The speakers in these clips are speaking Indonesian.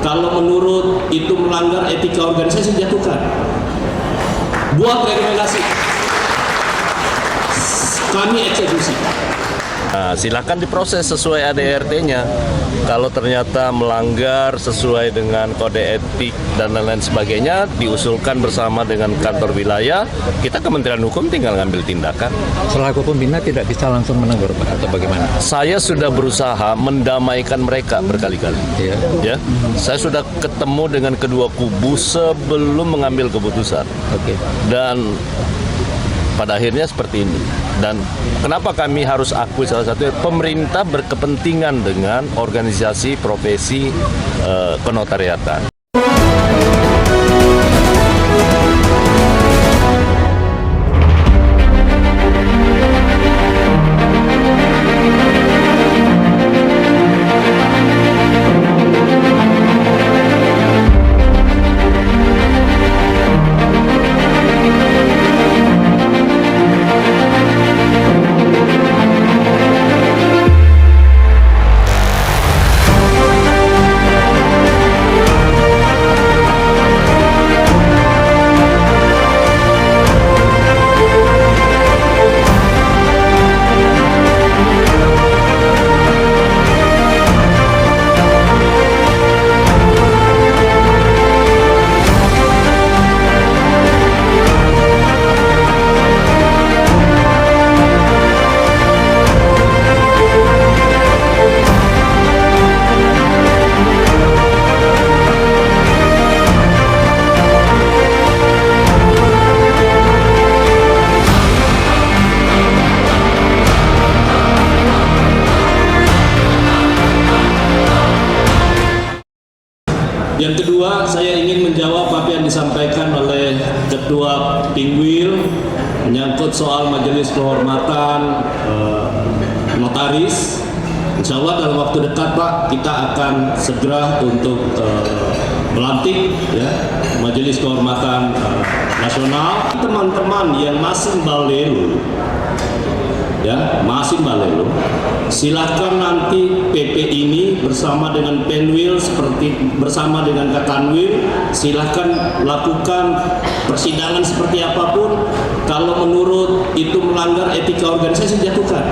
Kalau menurut itu melanggar etika organisasi, jatuhkan. Buat rekomendasi, kami eksekusi. Nah, silakan diproses sesuai ADRT-nya. Kalau ternyata melanggar sesuai dengan kode etik dan lain-lain sebagainya, diusulkan bersama dengan kantor wilayah, kita Kementerian Hukum tinggal ngambil tindakan. Selaku pembina tidak bisa langsung menegur, Pak, atau bagaimana? Saya sudah berusaha mendamaikan mereka berkali-kali. Ya, saya sudah ketemu dengan kedua kubu sebelum mengambil keputusan. Dan pada akhirnya seperti ini. Dan kenapa kami harus akui salah satunya, pemerintah berkepentingan dengan organisasi profesi kenotariatan. Yang kedua, saya ingin menjawab apa yang disampaikan oleh Ketua Pinwil menyangkut soal Majelis Kehormatan Notaris. Insya Allah dalam waktu dekat, Pak, kita akan segera untuk melantik ya, Majelis Kehormatan Nasional. Teman-teman yang masih balelo, ya, masih balelo, silahkan nanti PP ini bersama dengan Penwil, seperti bersama dengan Kakanwil, silahkan lakukan persidangan seperti apapun. Kalau menurut itu melanggar etika organisasi, jatuhkan.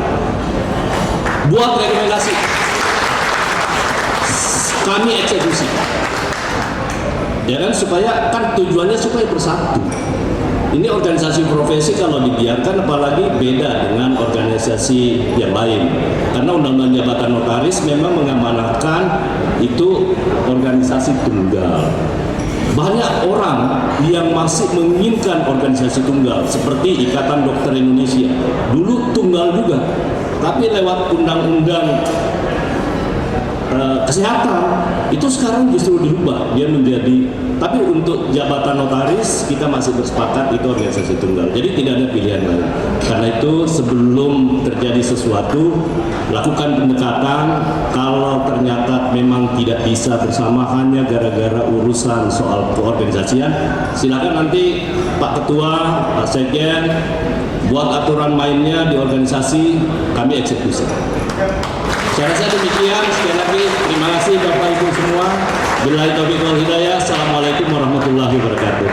Buat rekomendasi, kami eksekusi. Ya kan, supaya kan tujuannya supaya bersatu. Ini organisasi profesi kalau dibiarkan, apalagi beda dengan organisasi yang lain. Karena Undang-Undang Jabatan Notaris memang mengamanatkan itu organisasi tunggal. Banyak orang yang masih menginginkan organisasi tunggal, seperti Ikatan Dokter Indonesia. Dulu tunggal juga, tapi lewat Undang-Undang Kesehatan itu sekarang justru dirubah, dia menjadi, tapi untuk jabatan notaris kita masih bersepakat itu organisasi tunggal, jadi tidak ada pilihan lain. Karena itu sebelum terjadi sesuatu, lakukan pendekatan. Kalau ternyata memang tidak bisa bersama hanya gara-gara urusan soal keorganisasian, silakan nanti Pak Ketua, Pak Sekjen buat aturan mainnya di organisasi, kami eksekusi. Saya rasa demikian. Sekali lagi terima kasih Bapak Ibu semua. Billahi taufiq wal hidayah. Assalamualaikum warahmatullahi wabarakatuh.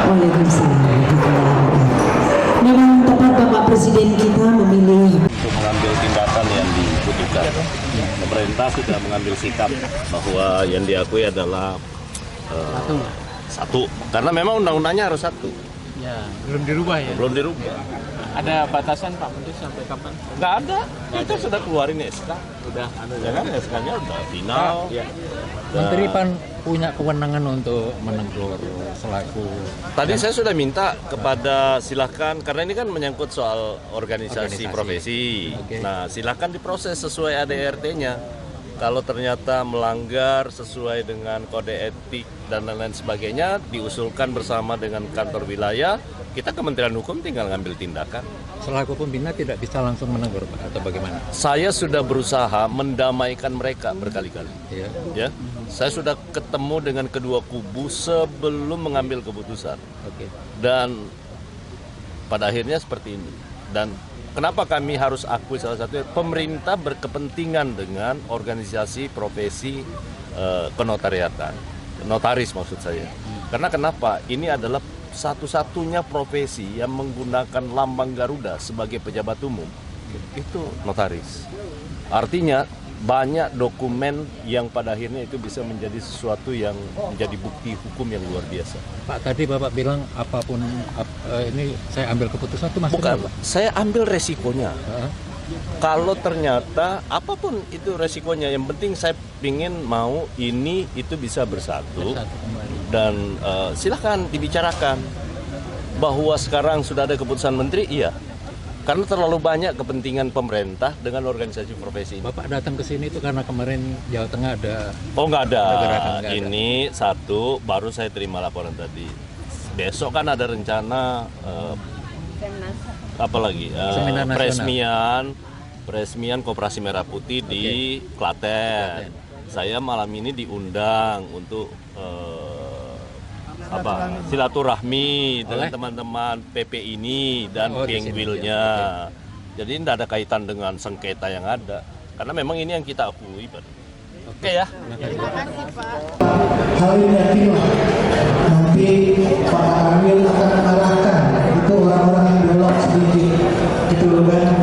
Waalaikumsalam warahmatullahi wabarakatuh. Memang tepat Bapak Presiden kita memilih Untuk mengambil tindakan yang dibutuhkan. Pemerintah sudah mengambil sikap bahwa yang diakui adalah satu. Karena memang undang-undangnya harus satu. Ya, belum dirubah ya? Belum dirubah. Ada batasan Pak Menteri sampai kapan? Nggak ada. Kita sudah keluarin SK. Udah, Ya kan, SK-nya udah final. ya. Menteri Pan punya kewenangan untuk menegur selaku. Tadi saya sudah minta kepada silahkan, karena ini kan menyangkut soal organisasi profesi. Nah, silahkan diproses sesuai ADRT-nya. Kalau ternyata melanggar sesuai dengan kode etik dan lain-lain sebagainya, diusulkan bersama dengan kantor wilayah, kita Kementerian Hukum tinggal ngambil tindakan. Selaku pembina tidak bisa langsung menegur, Pak, atau bagaimana? Saya sudah berusaha mendamaikan mereka berkali-kali. Ya, saya sudah ketemu dengan kedua kubu sebelum mengambil keputusan. Dan pada akhirnya seperti ini. Dan kenapa kami harus akui salah satunya, pemerintah berkepentingan dengan organisasi profesi kenotariatan, notaris maksud saya. Karena kenapa? Ini adalah satu-satunya profesi yang menggunakan lambang Garuda sebagai pejabat umum, itu notaris. Artinya banyak dokumen yang pada akhirnya itu bisa menjadi sesuatu yang menjadi bukti hukum yang luar biasa. Pak, tadi Bapak bilang apapun ini saya ambil keputusan itu maksudnya Bukan, apa? saya ambil resikonya. Heeh. Kalau ternyata apapun itu resikonya, yang penting saya ingin mau ini itu bisa bersatu. Satu kembali. Dan silahkan dibicarakan bahwa sekarang sudah ada keputusan menteri, iya. Karena terlalu banyak kepentingan pemerintah dengan organisasi profesi ini. Bapak datang ke sini itu karena kemarin Jawa Tengah ada Oh nggak ada. Ada gerakan, nggak ada. Ini satu, baru saya terima laporan tadi. Besok kan ada rencana apa lagi? Seminar nasional. Peresmian Koperasi Merah Putih di Klaten. Saya malam ini diundang untuk silaturahmi dengan Oleh? teman-teman PP ini dan Oh, di sini, Pinggwilnya. Jadi tidak ada kaitan dengan sengketa yang ada. Karena memang ini yang kita akui, Pak. Oke ya. Hal ini yakinlah nanti Pak Kamil akan mengalahkan itu orang-orang yang belok sedikit gitu kan.